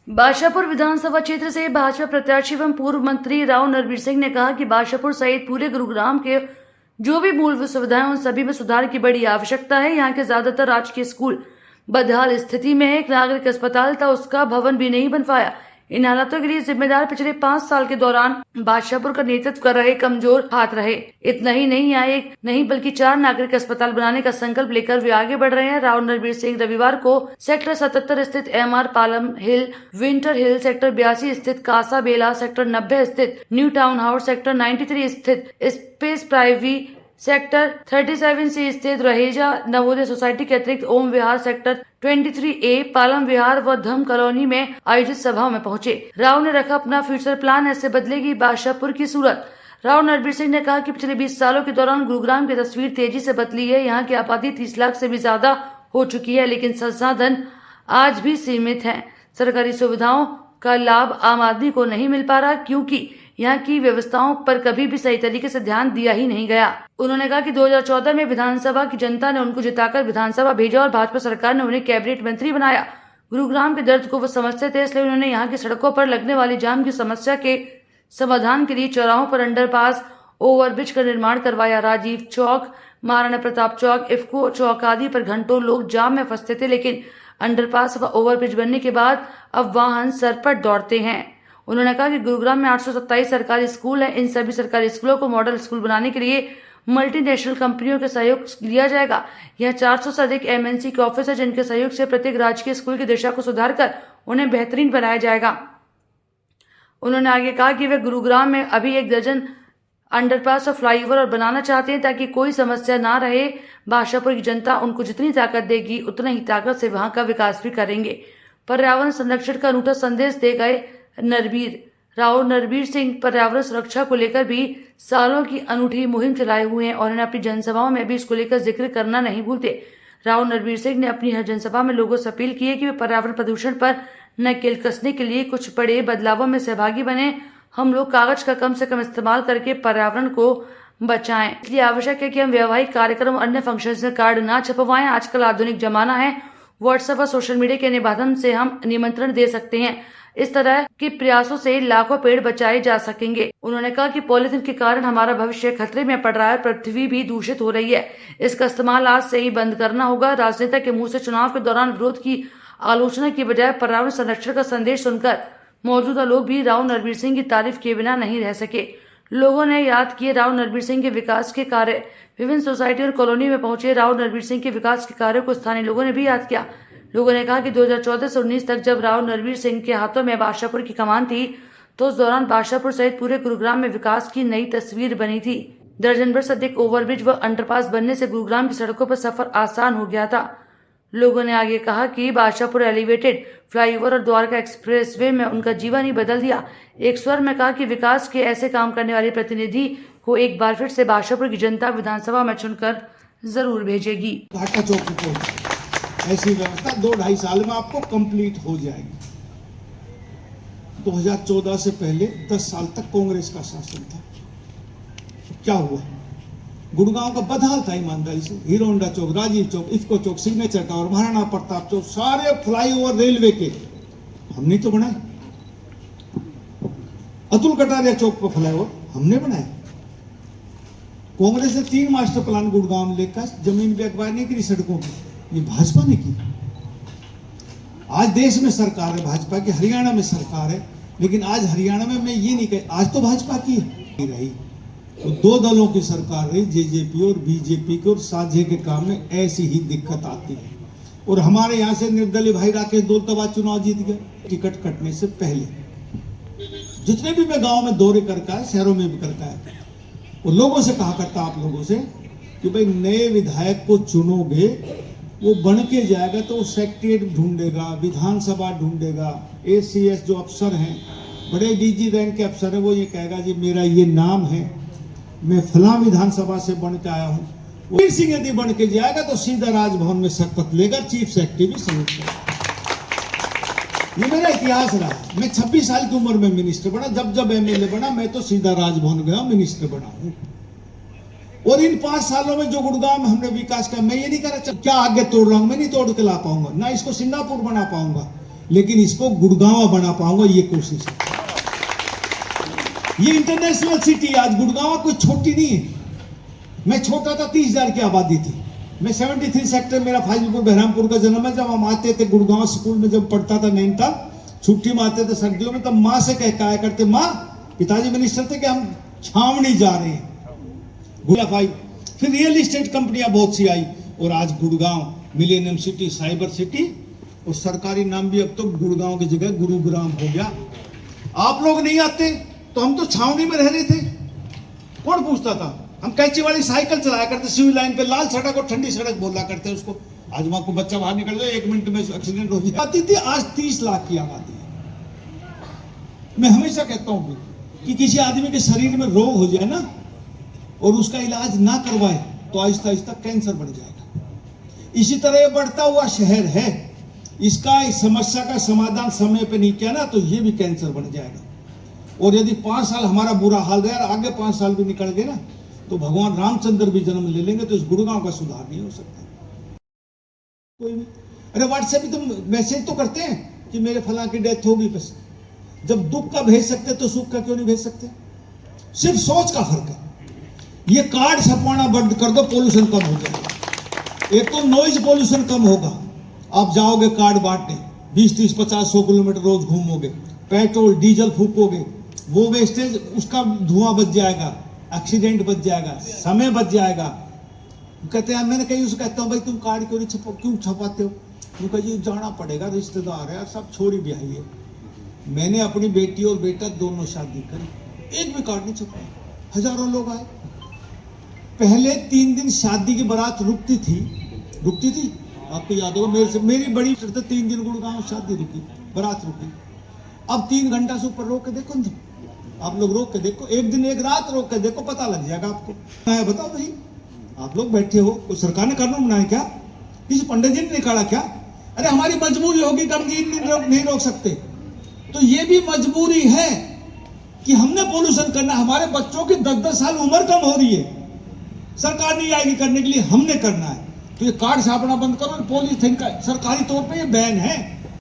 बादशाहपुर विधानसभा क्षेत्र से भाजपा प्रत्याशी एवं पूर्व मंत्री राव नरवीर सिंह ने कहा कि बादशाहपुर सहित पूरे गुरुग्राम के जो भी मूलभूत सुविधाएं उन सभी में सुधार की बड़ी आवश्यकता है। यहाँ के ज्यादातर राजकीय स्कूल बदहाल स्थिति में है। एक नागरिक अस्पताल था, उसका भवन भी नहीं बन पाया। इन हालातों के लिए जिम्मेदार पिछले 5 साल के दौरान बादशाहपुर का नेतृत्व कर रहे कमजोर हाथ रहे। इतना ही नहीं, यहाँ एक नहीं बल्कि 4 नागरिक अस्पताल बनाने का संकल्प लेकर वे आगे बढ़ रहे हैं। राव नरवीर सिंह रविवार को सेक्टर 77 स्थित MR पालम हिल, विंटर हिल, सेक्टर 82 स्थित कासा बेला, सेक्टर 90 स्थित न्यू टाउन हाउस, सेक्टर 93 स्थित स्पेस प्राइवी, सेक्टर 37 से स्थित रहेजा नवोदय सोसाइटी के अतिरिक्त ओम विहार, सेक्टर 23A, पालम विहार व धम कॉलोनी में आयोजित सभाओं में पहुंचे। राव ने रखा अपना फ्यूचर प्लान, ऐसे बदलेगी बादशाहपुर की सूरत। राव नरवीर सिंह ने कहा कि पिछले 20 सालों के दौरान गुरुग्राम की तस्वीर तेजी से बदली है। यहाँ की आबादी 30 लाख से भी ज्यादा हो चुकी है, लेकिन संसाधन आज भी सीमित है। सरकारी सुविधाओं का लाभ आम आदमी को नहीं मिल पा रहा, क्योंकि यहाँ की व्यवस्थाओं पर कभी भी सही तरीके से ध्यान दिया ही नहीं गया। उन्होंने कहा कि 2014 में विधानसभा की जनता ने उनको जिताकर विधानसभा भेजा और भाजपा सरकार ने उन्हें कैबिनेट मंत्री बनाया। गुरुग्राम के दर्द को वो समझते थे, इसलिए उन्होंने यहाँ की सड़कों पर लगने वाली जाम की समस्या के समाधान के लिए चौराहों पर अंडरपास, ओवरब्रिज का निर्माण करवाया। राजीव चौक, महाराणा प्रताप चौक, इफ्को चौक आदि पर घंटों लोग जाम में फंसते थे, लेकिन अंडरपास व ओवरब्रिज बनने के बाद अब वाहन सरपट दौड़ते हैं। उन्होंने कहा कि गुरुग्राम में 827 सरकारी स्कूल हैं। इन सभी सरकारी स्कूलों को मॉडल स्कूल बनाने के लिए मल्टीनेशनल कंपनियों के सहयोग लिया जाएगा। यहाँ 400 से अधिक MNC के ऑफिस है, जिनके सहयोग से प्रत्येक राजकीय स्कूल की दिशा को सुधार कर उन्हें बेहतरीन बनाया जाएगा। उन्होंने आगे कहा कि वे गुरुग्राम में अभी 1 दर्जन अंडरपास और फ्लाईओवर और बनाना चाहते हैं, ताकि कोई समस्या ना रहे। बादशाहपुर की जनता उनको जितनी ताकत देगी, उतना ही ताकत से वहां का विकास भी करेंगे। पर्यावरण संरक्षण का अनूठा संदेश दे गए राव नरवीर सिंह पर्यावरण सुरक्षा को लेकर भी सालों की अनूठी मुहिम चलाए हुए हैं और इन्हें अपनी जनसभाओं में भी इसको लेकर जिक्र करना नहीं भूलते। राव नरवीर सिंह ने अपनी हर जनसभा में लोगों से अपील की है कि वे पर्यावरण प्रदूषण पर नकेल कसने के लिए कुछ बड़े बदलावों में सहभागी बने। हम लोग कागज का कम से कम इस्तेमाल करके पर्यावरण को बचाएं। इसलिए आवश्यक है कि हम वैवाहिक कार्यक्रम और अन्य फंक्शंस में कार्ड ना छपवाएं। आजकल आधुनिक जमाना है, व्हाट्सएप और सोशल मीडिया के माध्यम से हम निमंत्रण दे सकते हैं। इस तरह के प्रयासों से लाखों पेड़ बचाए जा सकेंगे। उन्होंने कहा कि पॉलीथीन के कारण हमारा भविष्य खतरे में पड़ रहा है, पृथ्वी भी दूषित हो रही है। इसका इस्तेमाल आज से ही बंद करना होगा। राजनेता के मुंह से चुनाव के दौरान विरोध की आलोचना की बजाय पर्यावरण संरक्षण का संदेश सुनकर मौजूदा लोग भी राव नरवीर सिंह की तारीफ किए बिना नहीं रह सके। लोगों ने याद किए राव नरवीर सिंह के विकास के कार्य। विभिन्न सोसाइटी और कॉलोनी में पहुंचे राव नरवीर सिंह के विकास के कार्यों को स्थानीय लोगों ने भी याद किया। लोगों ने कहा कि 2014 से 19 तक जब राव नरवीर सिंह के हाथों में बादशाहपुर की कमान थी, तो उस दौरान बादशाहपुर सहित पूरे गुरुग्राम में विकास की नई तस्वीर बनी थी। दर्जन भर से अधिक ओवरब्रिज व अंडरपास बनने से गुरुग्राम की सड़कों पर सफर आसान हो गया था। लोगों ने आगे कहा कि बादशाहपुर एलिवेटेड फ्लाईओवर और द्वारका एक्सप्रेसवे में उनका जीवन ही बदल दिया। एक स्वर में कहा कि विकास के ऐसे काम करने वाले प्रतिनिधि को एक बार फिर से बादशाहपुर की जनता विधानसभा में चुनकर जरूर भेजेगी। ऐसी व्यवस्था 2-2.5 साल में आपको कंप्लीट हो जाएगी। 2014 से पहले 10 साल तक कांग्रेस का शासन था। क्या हुआ? गुड़गांव का बदहाल था ईमानदारी से। हीरो होंडा चौक, राजीव चौक, इफ्को चौक, सिग्नेचर टावर, महाराणा प्रताप चौक, सारे फ्लाईओवर रेलवे के हमने तो बनाए। अतुल कटारिया चौक पर फ्लाईओवर हमने बनाए। कांग्रेस ने 3 मास्टर प्लान गुड़गांव में लेकर जमीन बेअक्वायर नहीं करी सड़कों की, ये भाजपा ने की। आज देश में सरकार है भाजपा की, हरियाणा में सरकार है, लेकिन आज हरियाणा में मैं ये नहीं कह, आज तो भाजपा की रही, तो 2 दलों की सरकार रही, जेजेपी और बीजेपी की, और साझे के काम में ऐसी ही दिक्कत आती है। और हमारे यहाँ से निर्दलीय भाई राकेश दौलताबाद चुनाव जीत गए टिकट कटने से पहले। जितने भी मैं गांव में दौरे करता है, शहरों में भी करता है, वो लोगों से कहा करता, आप लोगों से, कि भाई नए विधायक को चुनोगे, वो बन के जाएगा तो सेक्रेटरीट ढूंढेगा, विधानसभा ढूंढेगा, ACS जो अफसर हैं, बड़े DG रैंक के अफसर हैं, वो ये कहेगा जी मेरा ये नाम है, मैं फलां विधानसभा से बन के आया हूँ। वीर सिंह यदि बन के जाएगा तो सीधा राजभवन में शपथ लेगा, चीफ सेक्रेटरी भी संयुक्त करेगा। ये मेरा इतिहास रहा। मैं 26 साल की उम्र में मिनिस्टर बना, जब MLA बना मैं तो सीधा राजभवन गया, मिनिस्टर बना हूँ। और इन 5 सालों में जो गुड़गांव में हमने विकास किया, मैं ये नहीं कह रहा क्या आगे तोड़ रहा हूं, मैं नहीं तोड़ के ला पाऊंगा, ना इसको सिंगापुर बना पाऊंगा, लेकिन इसको गुड़गांव बना पाऊंगा, ये कोशिश है। ये इंटरनेशनल सिटी, आज गुड़गांव कोई छोटी नहीं है। मैं छोटा था, 30,000 की आबादी थी। मैं 73 सेक्टर, मेरा फाजिलपुर बहरामपुर का जन्म है। जब हम आते थे गुड़गांव स्कूल में, जब पढ़ता था नैनीताल, छुट्टी में आते थे सर्दियों में, तब माँ से कह आया करते, माँ, पिताजी मिनिस्टर थे, कि हम छावनी जा रहे हैं। फिर रियल एस्टेट कंपनियां बहुत सी आई, और आज Gurgaon millennium city, cyber city, और सरकारी नाम भी अब तो गुड़गांव की जगह गुरुग्राम हो गया। आप लोग नहीं आते तो हम तो छावनी में रह रहे थे, कौन पूछता था। हम कैंची वाली साइकिल चलाया करते सिविल लाइन पे, लाल सड़क और ठंडी सड़क बोला करते उसको। आज वहां को बच्चा बाहर निकल जाए, 1 मिनट में एक्सीडेंट हो जाती थी। आज 30 लाख की आबादी है। मैं हमेशा कहता हूं कि किसी आदमी के शरीर में रोग हो जाए ना, और उसका इलाज ना करवाए, तो आहिस्ता आहिस्ता कैंसर बढ़ जाएगा। इसी तरह ये बढ़ता हुआ शहर है, इसका इस समस्या का समाधान समय पे नहीं किया ना, तो ये भी कैंसर बढ़ जाएगा। और यदि 5 साल हमारा बुरा हाल रहा, आगे 5 साल भी निकल गए ना, तो भगवान रामचंद्र भी जन्म ले लेंगे, तो इस गुड़गांव का सुधार नहीं हो सकता। कोई भी, अरे व्हाट्सएप पे तुम मैसेज तो करते हैं कि मेरे फलां की डेथ होगी, बस। जब दुख का भेज सकते तो सुख का क्यों नहीं भेज सकते? सिर्फ सोच का फर्क है। ये कार्ड छपवाना बंद कर दो, पोल्यूशन कम हो जाएगा। एक तो नॉइज पोल्यूशन कम होगा। आप जाओगे कार्ड बांटने, 20, 30, 50, 100 किलोमीटर रोज घूमोगे, पेट्रोल डीजल फूकोगे, वो वेस्टेज, उसका धुआं बच जाएगा, एक्सीडेंट बच जाएगा, समय बच जाएगा। कहते हैं, मैंने कहीं उसको कहता हूँ, भाई तुम कार्ड क्यों नहीं क्यों छपाते हो? क्योंकि जी जाना पड़ेगा, रिश्तेदार है, सब छोरी ब्याही है। मैंने अपनी बेटी और बेटा दोनों शादी करी, एक भी कार्ड नहीं छपाया। हजारों लोग आए। पहले 3 दिन शादी की बारात रुकती थी, आपको याद होगा, मेरी बड़ी 3 दिन गुड़गांव शादी रुकी, बारात रुकी। अब 3 घंटा से ऊपर रोक के देखो ना, आप लोग रोक के देखो, एक दिन एक रात रोक के देखो, पता लग जाएगा आपको। मैं बताओ भाई, आप लोग बैठे हो, कोई सरकार ने कानून बनाया क्या? किसी पंडित जी ने निकाला क्या? अरे हमारी मजबूरी होगी, हम नहीं रोक सकते। तो ये भी मजबूरी है कि हमने पोल्यूशन करना। हमारे बच्चों की 10-10 साल उम्र कम हो रही है, सरकार नहीं आएगी करने के लिए, हमने करना है। तो ये कार्ड छापना बंद करो, पॉलीथिन का सरकारी तौर पे ये बैन है।